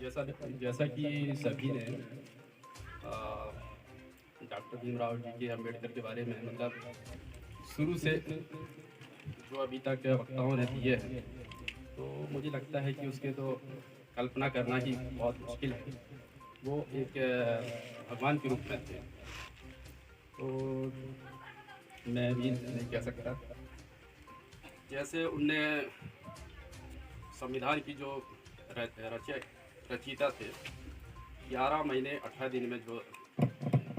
जैसा जैसा कि सभी ने डॉक्टर भीमराव जी के अम्बेडकर के बारे में मतलब शुरू से जो अभी तक वक्ताओं ने दिए हैं, तो मुझे लगता है कि उसके तो कल्पना करना ही बहुत मुश्किल है। वो एक भगवान के रूप में थे, तो मैं भी नहीं कह सकता। जैसे उनने संविधान की जो रचय रचयिता थे, 11 महीने 18 दिन में जो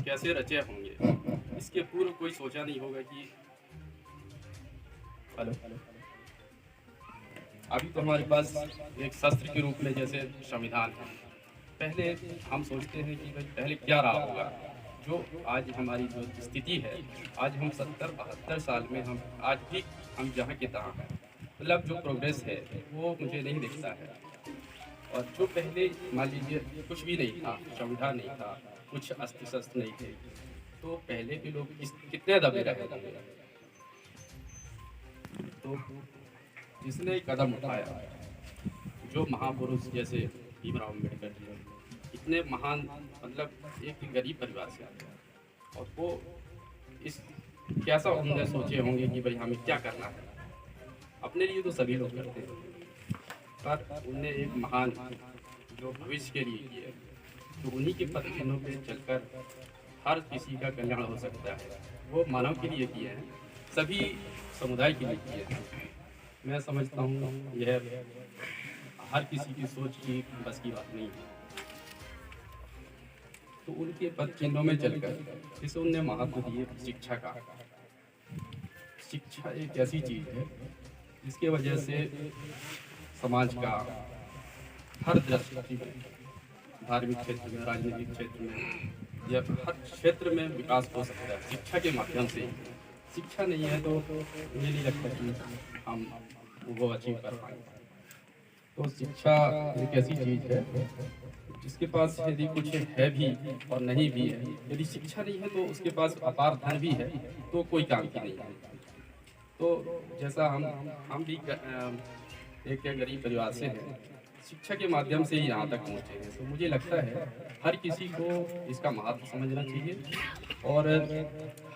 कैसे रचे होंगे, इसके पूर्व कोई सोचा नहीं होगा कि हेलो अभी तो हमारे पास एक शस्त्र के रूप में जैसे संविधान है। पहले हम सोचते हैं कि भाई पहले क्या रहा होगा। जो आज हमारी जो स्थिति है, आज हम 70-72 साल में हम आज भी हम जहाँ के तहाँ हैं। मतलब जो प्रोग्रेस है वो मुझे नहीं दिखता है। और जो पहले मान लीजिए कुछ भी नहीं था, संविधान नहीं था, कुछ अस्त्र शस्त्र नहीं थे, तो पहले के लोग कितने दबे रहे होंगे। तो जिसने कदम उठाया, जो महापुरुष जैसे भीमराव अम्बेडकर जी, इतने महान मतलब एक गरीब परिवार से आते हैं, और वो इस कैसा उन्होंने सोचे होंगे कि भाई हमें क्या करना है। अपने लिए तो सभी लोग करते हैं, पर उनने एक महान जो भविष्य के लिए किए, तो उन्हीं के पद चिन्हों पे चलकर हर किसी का कल्याण हो सकता है। वो मानव के लिए किए हैं, सभी समुदाय के लिए किए हैं। मैं समझता हूँ यह हर किसी की सोच की बस की बात नहीं है। तो उनके पद चिन्हों में चलकर जैसे उनने महत्व दिए शिक्षा का। शिक्षा एक ऐसी चीज है जिसके वजह से समाज का हर दृष्टि में, धार्मिक क्षेत्र में, राजनीतिक क्षेत्र में या हर क्षेत्र में विकास हो सकता है शिक्षा के माध्यम से ही। शिक्षा नहीं है तो मुझे नहीं लगता कि हम वो अचीव कर पाएंगे। तो शिक्षा एक ऐसी चीज है जिसके पास यदि कुछ है भी और नहीं भी है, यदि शिक्षा नहीं है तो उसके पास अपार धन भी है तो कोई काम की नहीं है। तो जैसा हम भी एक गरीब परिवार से हैं, शिक्षा के माध्यम से ही यहाँ तक पहुँचे हैं। तो मुझे लगता है हर किसी को इसका महत्व समझना चाहिए, और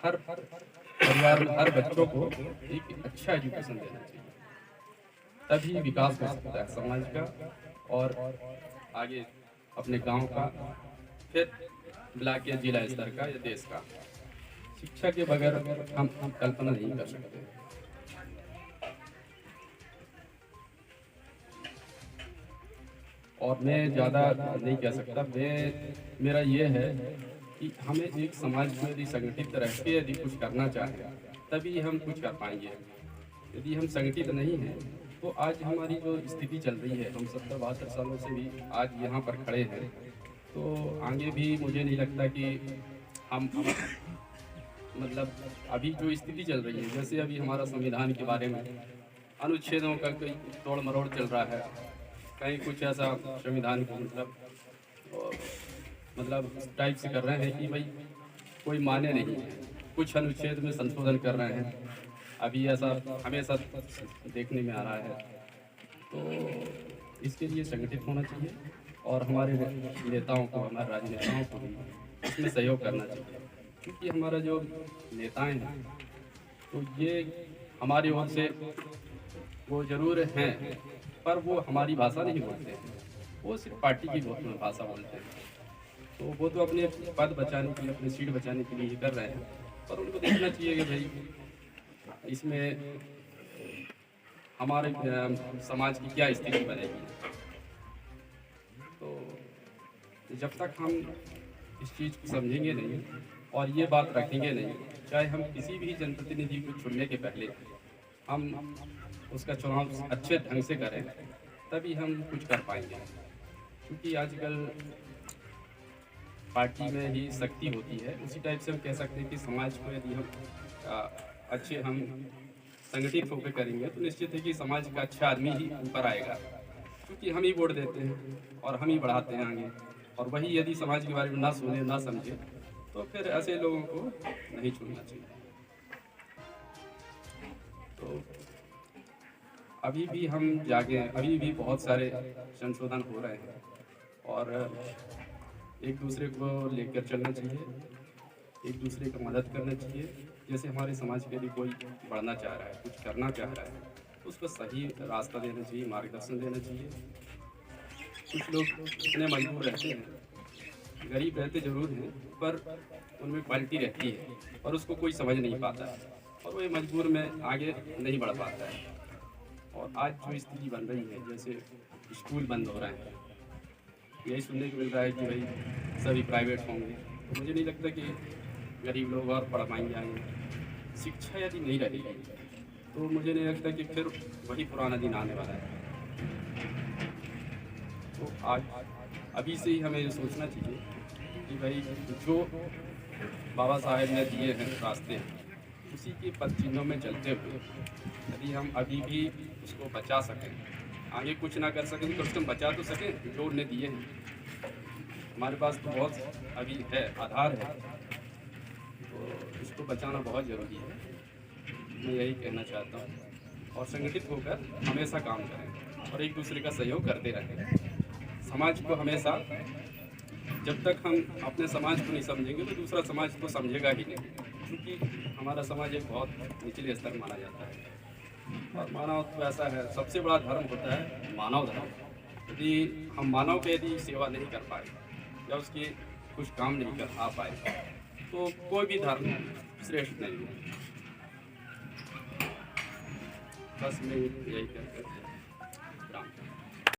हर परिवार में हर बच्चों को एक अच्छा एजुकेशन देना चाहिए। तभी विकास हो सकता है समाज का, और आगे अपने गांव का, फिर ब्लॉक या जिला स्तर का या देश का। शिक्षा के बगैर हम कल्पना नहीं कर सकते। और मैं ज़्यादा नहीं कह सकता। मेरा ये है कि हमें एक समाज को यदि संगठित रह के यदि कुछ करना चाहें, तभी हम कुछ कर पाएंगे। यदि हम संगठित नहीं हैं तो आज हमारी जो स्थिति चल रही है, हम 70-72 सालों से भी आज यहाँ पर खड़े हैं, तो आगे भी मुझे नहीं लगता कि हम मतलब अभी जो स्थिति चल रही है, जैसे अभी हमारा संविधान के बारे में अनुच्छेदों का कोई तोड़ मरोड़ चल रहा है, कहीं कुछ ऐसा संविधान को मतलब इस टाइप से कर रहे हैं कि भाई कोई माने नहीं है, कुछ अनुच्छेद में संशोधन कर रहे हैं। अभी ऐसा हमेशा देखने में आ रहा है। तो इसके लिए संगठित होना चाहिए, और हमारे नेताओं को, हमारे राजनेताओं को भी इसमें सहयोग करना चाहिए। क्योंकि हमारा जो नेताएं हैं, तो ये हमारी ओर से वो जरूर हैं, पर वो हमारी भाषा नहीं बोलते हैं, वो सिर्फ पार्टी की भाषा बोलते हैं। तो वो तो अपने पद बचाने के लिए, अपनी सीट बचाने के लिए ही कर रहे हैं, पर उनको देखना चाहिए कि भाई इसमें हमारे समाज की क्या स्थिति बनेगी। तो जब तक हम इस चीज़ को समझेंगे नहीं और ये बात रखेंगे नहीं, चाहे हम किसी भी जनप्रतिनिधि को चुनने के पहले हम उसका चुनाव अच्छे ढंग से करें, तभी हम कुछ कर पाएंगे। क्योंकि आजकल पार्टी में ही शक्ति होती है, उसी टाइप से हम कह सकते हैं कि समाज को यदि हम अच्छे हम संगठित होकर करेंगे तो निश्चित है कि समाज का अच्छा आदमी ही ऊपर आएगा। क्योंकि हम ही वोट देते हैं और हम ही बढ़ाते हैं आगे, और वही यदि समाज के बारे में ना सुने ना समझे तो फिर ऐसे लोगों को नहीं चुनना चाहिए। तो अभी भी हम जागे, अभी भी बहुत सारे संशोधन हो रहे हैं, और एक दूसरे को लेकर चलना चाहिए, एक दूसरे का मदद करना चाहिए। जैसे हमारे समाज के लिए कोई बढ़ना चाह रहा है, कुछ करना चाह रहा है, तो उसको सही रास्ता देना चाहिए, मार्गदर्शन देना चाहिए। कुछ लोग इतने मजबूर रहते हैं, गरीब रहते ज़रूर हैं, पर उनमें क्वालिटी रहती है और उसको कोई समझ नहीं पाता है और वो मजबूर में आगे नहीं बढ़ पाता है। और आज जो स्थिति बन रही है, जैसे स्कूल बंद हो रहे हैं, यही सुनने को मिल रहा है कि भाई सभी प्राइवेट होंगे, तो मुझे नहीं लगता कि गरीब लोग और पढ़ पाएंगे आगे। शिक्षा यदि नहीं रहेगी तो मुझे नहीं लगता कि फिर वही पुराना दिन आने वाला है। तो आज अभी से ही हमें ये सोचना चाहिए कि भाई जो बाबा साहेब ने दिए हैं रास्ते, उसी के पद चिन्हों में चलते हुए यदि हम अभी भी उसको बचा सकें, आगे कुछ ना कर सकें तो कम से कम बचा तो सकें जो उन्हें दिए हैं। हमारे पास तो बहुत अभी है, आधार है, तो इसको बचाना बहुत ज़रूरी है। मैं यही कहना चाहता हूँ और संगठित होकर हमेशा काम करें और एक दूसरे का सहयोग करते रहें। समाज को हमेशा, जब तक हम अपने समाज को नहीं समझेंगे तो दूसरा समाज को समझेगा ही नहीं, क्योंकि हमारा समाज एक बहुत निचले स्तर माना जाता है। और मानव तो ऐसा है, सबसे बड़ा धर्म होता है मानव धर्म। यदि हम मानव की यदि सेवा नहीं कर पाए या उसके कुछ काम नहीं कर आ पाए तो कोई भी धर्म श्रेष्ठ नहीं है। बस मैं यही कहता हूँ।